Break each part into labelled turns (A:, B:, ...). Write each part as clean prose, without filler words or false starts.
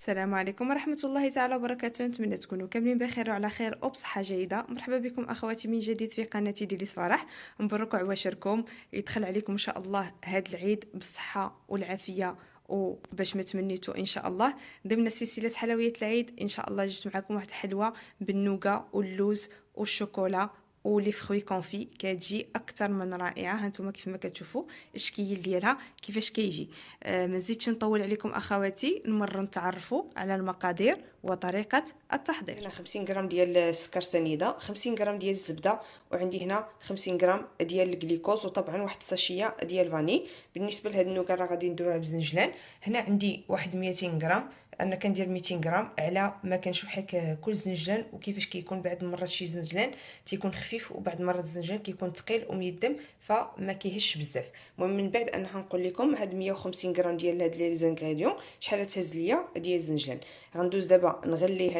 A: السلام عليكم ورحمة الله تعالى وبركاته. نتمنى تكونوا كاملين بخير وعلى خير وبصحة جيدة. مرحبا بكم أخواتي من جديد في قناتي ديليس فرح. مبروك عواشركم، يدخل عليكم إن شاء الله هذا العيد بالصحة والعافية وباش ما تمنيتوا ان شاء الله. ضمن سلسله حلويات العيد ان شاء الله جبت معكم واحد الحلوه بالنوغا واللوز والشوكولا ولي فخوي كونفي، كتجي اكثر من رائعه. هانتوما كيف ما كتشوفوا الشكل ديالها كيفاش كيجي. ما نزيدش نطول عليكم اخواتي، نمر نتعرفوا على المقادير وطريقه التحضير.
B: هنا 50 غرام ديال السكر سنيده، 50 غرام ديال الزبده، وعندي هنا 50 غرام ديال الجليكوز، وطبعا واحد الساشيه ديال فاني. بالنسبه لهاد النوكا راه غادي نديروها بزنجلان. هنا عندي واحد 200 غرام، انا كندير 200 غرام على ما كنشوف حك كل زنجلان وكيفاش كيكون. بعض المرات شي زنجلان تيكون خفيف وبعض المرات الزنجلان كيكون ثقيل وميدم فما كيهش بزاف. المهم من بعد انا غنقول لكم هاد 150 غرام ديال هاد لي زانغريديون شحال تهز ليا ديال الزنجلان. غندوز دابا نغلي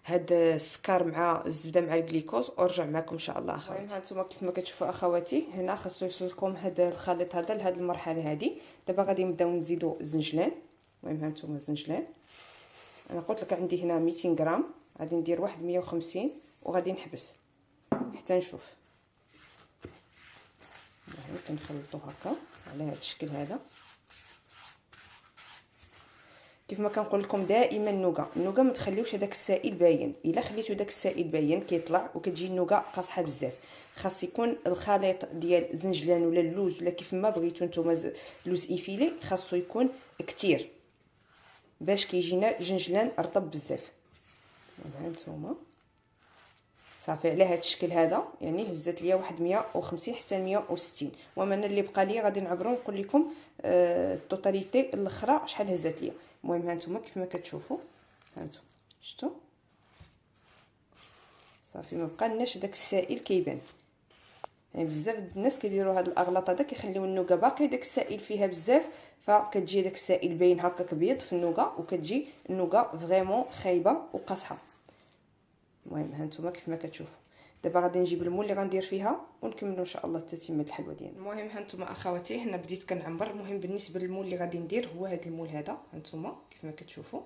B: هاد السكر مع الزبده مع الجليكوز ونرجع معكم ان شاء الله اخواتي. هانتوما كيف ما كتشوفوا اخواتي هنا خاصو يوصلكم هاد الخليط هذا لهاد المرحله هادي. دابا غادي نبداو نزيدوا الزنجلان. المهم هانتوما الزنجلان انا قلت لك عندي هنا 200 غرام، غادي ندير واحد 150 وغادي نحبس حتى نشوف. كنخلطو هكا على هاد الشكل هذا. كيف ما كنقول لكم دائما النوغا ما تخليوش هذاك السائل باين. الا خليتو داك السائل باين كيطلع وكتجي النوغا قاصحه بزاف. خاص يكون الخليط ديال الزنجلان ولا اللوز ولا كيف ما بغيتو نتوما، لوز ايفيلي خاصو يكون كتير باش كيجينا جنجلان رطب بزاف. ها نتوما صافي على هذا الشكل هذا، يعني هزت ليا واحد 150 حتى 160. ومن اللي بقى لي غادي نعبرو نقول لكم التوتاليتي الاخرى شحال هزت ليا. المهم هانتوما كيف ما كتشوفوا هانتوما شفتوا صافي ما بقى لناش داك السائل كيبان. يعني بزاف الناس كيديروا هاد الاغلاط هذا، كيخليو النوغا باقي داك السائل فيها بزاف، فكتجي داك السائل باين هكاك بيض في النوغا وكتجي النوغا فريمون خايبه وقاصحه. المهم هانتوما كيف ما كتشوفوا دابا غادي نجيب المول اللي غندير فيها ونكملوا ان شاء الله تتمه الحلوه ديالنا. المهم هانتوما اخواتي هنا بديت كنعمر. المهم بالنسبه للمول اللي غادي ندير هو هذا المول هذا. هانتوما كيف ما كتشوفوا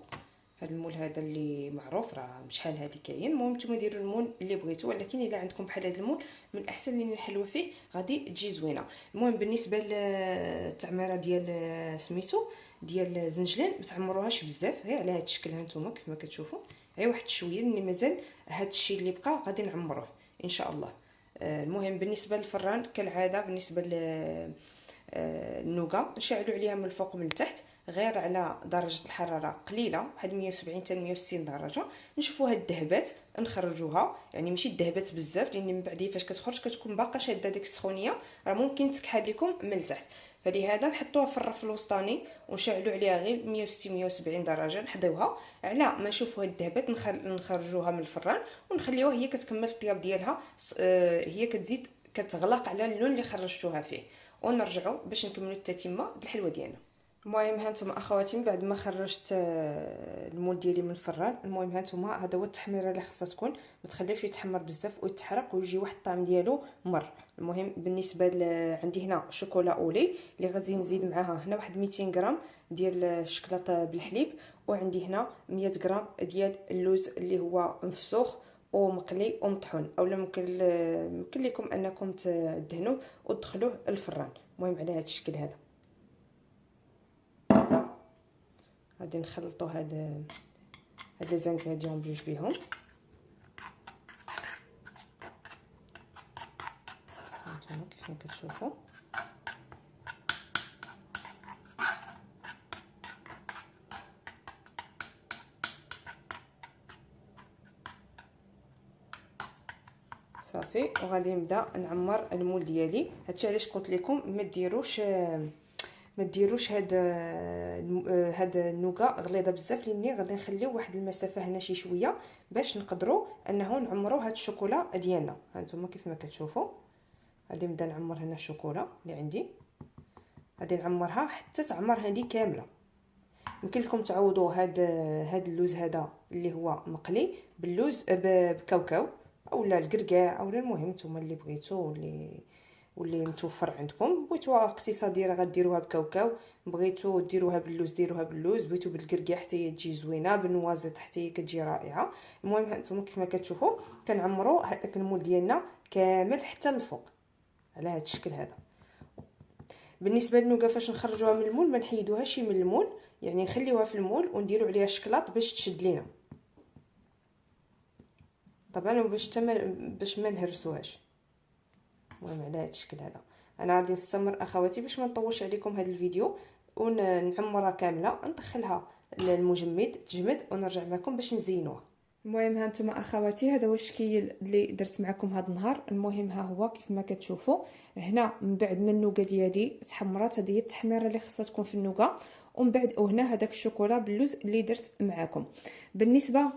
B: هذا المول هذا اللي معروف راه بشحال هذه كاين. المهم نتوما ديروا المول اللي بغيتو، ولكن الا عندكم بحال هذا المول من الاحسن لان الحلوه فيه غادي تجي زوينه. المهم بالنسبه للتعميره ديال سميتو ديال الزنجلان ما تعمروهاش بزاف، غير على هذا الشكل. هانتوما كيف ما كتشوفوا غير واحد شويه لان مازال هذا الشيء اللي بقى غادي نعمروه ان شاء الله. المهم بالنسبه للفران كالعاده بالنسبه النوغا نشعلوا عليها من الفوق ومن التحت غير على درجه الحراره قليله، واحد 170 حتى 160 درجه. نشوفوا هاد الذهبات نخرجوها، يعني ماشي الذهبات بزاف لان من بعد فاش كتخرج كتكون باقا شاده ديك السخونيه، راه ممكن تكحل لكم من التحت. فلهذا نحطوها في الرف الوسطاني ونشعلوا عليها غير 160 170 درجه، نحضيوها على ما نشوفوا هاد الذهبات نخرجوها من الفران ونخليوها هي كتكمل الطياب ديالها. هي كتزيد كتغلق على اللون اللي خرجتوها فيه، ونرجعوا باش نكملوا التتمه الحلوه ديالنا. المهم هانتوما اخواتي من بعد ما خرجت المول ديالي من الفران، المهم هانتوما هذا هو التحميره اللي خاصها تكون، ما تخليوش يتحمر بزاف ويتحرق ويجي واحد الطعم ديالو مر. المهم بالنسبه عندي هنا شوكولا اولي اللي غادي نزيد معاها هنا واحد 200 غرام ديال الشكلاط بالحليب، وعندي هنا 100 غرام ديال اللوز اللي هو مفسوخ ومقلي ومطحون، اولا ممكن لكم انكم تدهنوه وتدخلوه الفران. المهم على هذا الشكل هذا غادي نخلطوا هاد لي زانغريديون بجوج بيهم. هانتوما كيف ما كتشوفوا صافي. وغادي نبدا نعمر المول ديالي. هادشي علاش قلت لكم ما ديروش هاد النوغا غليظه بزاف، لاني غادي نخليو واحد المسافه هنا شي شويه باش نقدروا انه نعمروا هاد الشوكولا ديالنا. هانتوما كيف ما كتشوفوا غادي نبدا نعمر هنا الشوكولا اللي عندي، غادي نعمرها حتى تعمر هذه كامله. يمكن لكم تعوضوا هاد اللوز هذا اللي هو مقلي باللوز بكاوكاو اولا الكركاع اولا المهم نتوما اللي بغيتو واللي متوفر عندكم. بغيتوها اقتصاديه راه غديروها بكاوكاو، بغيتو ديروها باللوز ديروها باللوز، بغيتو بالكركاع حتى هي تجي زوينه، بالنوازيط حتى هي كتجي رائعه. المهم هانتوما كيف ما كتشوفوا كنعمروا هذاك المول ديالنا كامل حتى الفوق على هذا الشكل هذا. بالنسبه للنوكا فاش نخرجوها من المول ما نحيدوهاش من المول، يعني نخليوها في المول ونديروا عليها الشكلاط باش تشد لينا طبعا، باش ما نهرسوهاش. المهم على هذا الشكل هذا انا غادي نستمر اخواتي باش ما نطولش عليكم هذا الفيديو، ونعمرها كامله ندخلها للمجمد تجمد ونرجع معكم باش نزينوها.
A: المهم هانتوما اخواتي هذا هو الشكل اللي درت معكم هذا النهار. المهم ها هو كيف ما كتشوفوا هنا من بعد ما النوكا ديالي تحمرات، هذه هي التحميره اللي خاصها تكون في النوكا، ومن بعد وهنا هذاك الشوكولا باللوز اللي درت معكم. بالنسبه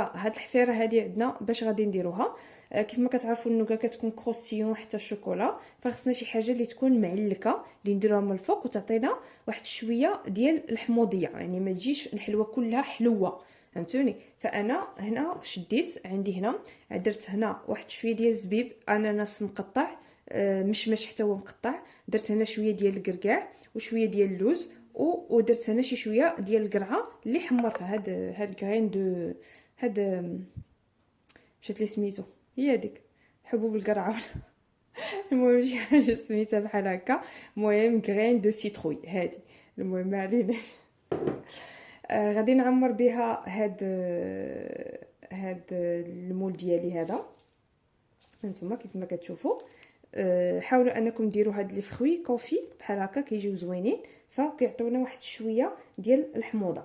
A: هاد الحفيره هذه عندنا باش غادي نديروها، كيف ما كتعرفوا النوكا كتكون كروستيون حتى الشوكولا، فخصنا شي حاجه اللي تكون معلكه اللي نديروها من الفوق وتعطينا واحد شويه ديال الحموضيه، يعني ما تجيش الحلوه كلها حلوه، فهمتوني. فانا هنا شديت عندي هنا درت هنا واحد شويه ديال الزبيب اناناس مقطع، مشمش حتى هو مقطع، درت هنا شويه ديال الكركاع وشويه ديال اللوز، ودرت هنا شي شويه ديال القرعه اللي حمرتها، هاد غرين دو هاد مشات لي سميتو هي ديك حبوب القرعه المهم شي حاجه سميتها بحال هكا، المهم غرين دو سيتروي هادي. المهم ما عليناش. غادي نعمر بها هاد المول ديالي هذا. هانتوما كيف ما كتشوفوا حاولوا انكم ديروا هاد لي فروي كونفي بحال هكا كيجيو زوينين، فكيعطيونا واحد شويه ديال الحموضه.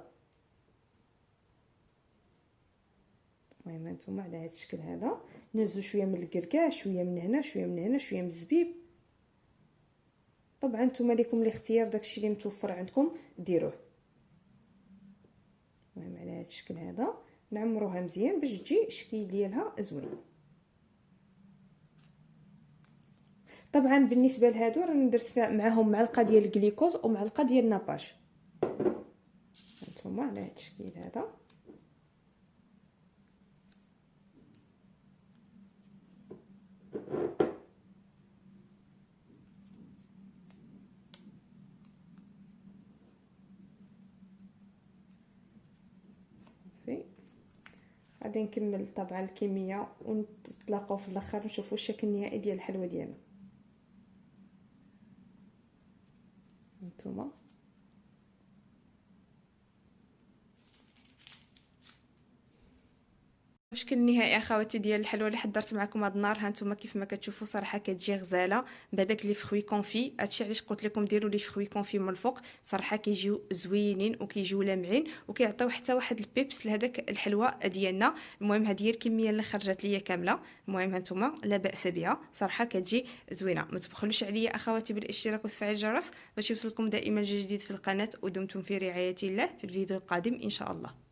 A: المهم هانتوما على هاد الشكل هذا نزلوا شويه من الكركاع، شويه من هنا شويه من هنا شويه من الزبيب. طبعا نتوما ليكم الاختيار، داكشي اللي متوفر عندكم ديروه. المهم على هاد الشكل هذا نعمروها مزيان باش تجي الشكل ديالها زوين. طبعا بالنسبه لهادو راني درت معاهم معلقه ديال الجليكوز ومعلقه ديال الناباج. هانتوما على هاد الشكل هذا غادي نكمل طبعا الكميه ونتلاقاو في الاخر نشوفوا الشكل النهائي ديال الحلوه ديالنا. هانتوما الشكل النهائي اخواتي ديال الحلوه اللي حضرت معكم هذا النهار. هانتوما كيف ما كتشوفوا صراحه كتجي غزاله بهذاك لي فروي كونفي. هادشي علاش قلت لكم ديروا لي فروي كونفي من الفوق، صراحه كيجيو زوينين وكيجيو لامعين وكيعطيو حتى واحد البيبس لهذاك الحلوه ديالنا. المهم هذه هي الكميه اللي خرجت ليا كامله. المهم هانتوما لا باس بها، صراحه كتجي زوينه. ما تبخلوش عليا اخواتي بالاشتراك وتفعيل الجرس باش يوصلكم دائما جديد في القناه، ودمتم في رعايه الله. في الفيديو القادم ان شاء الله.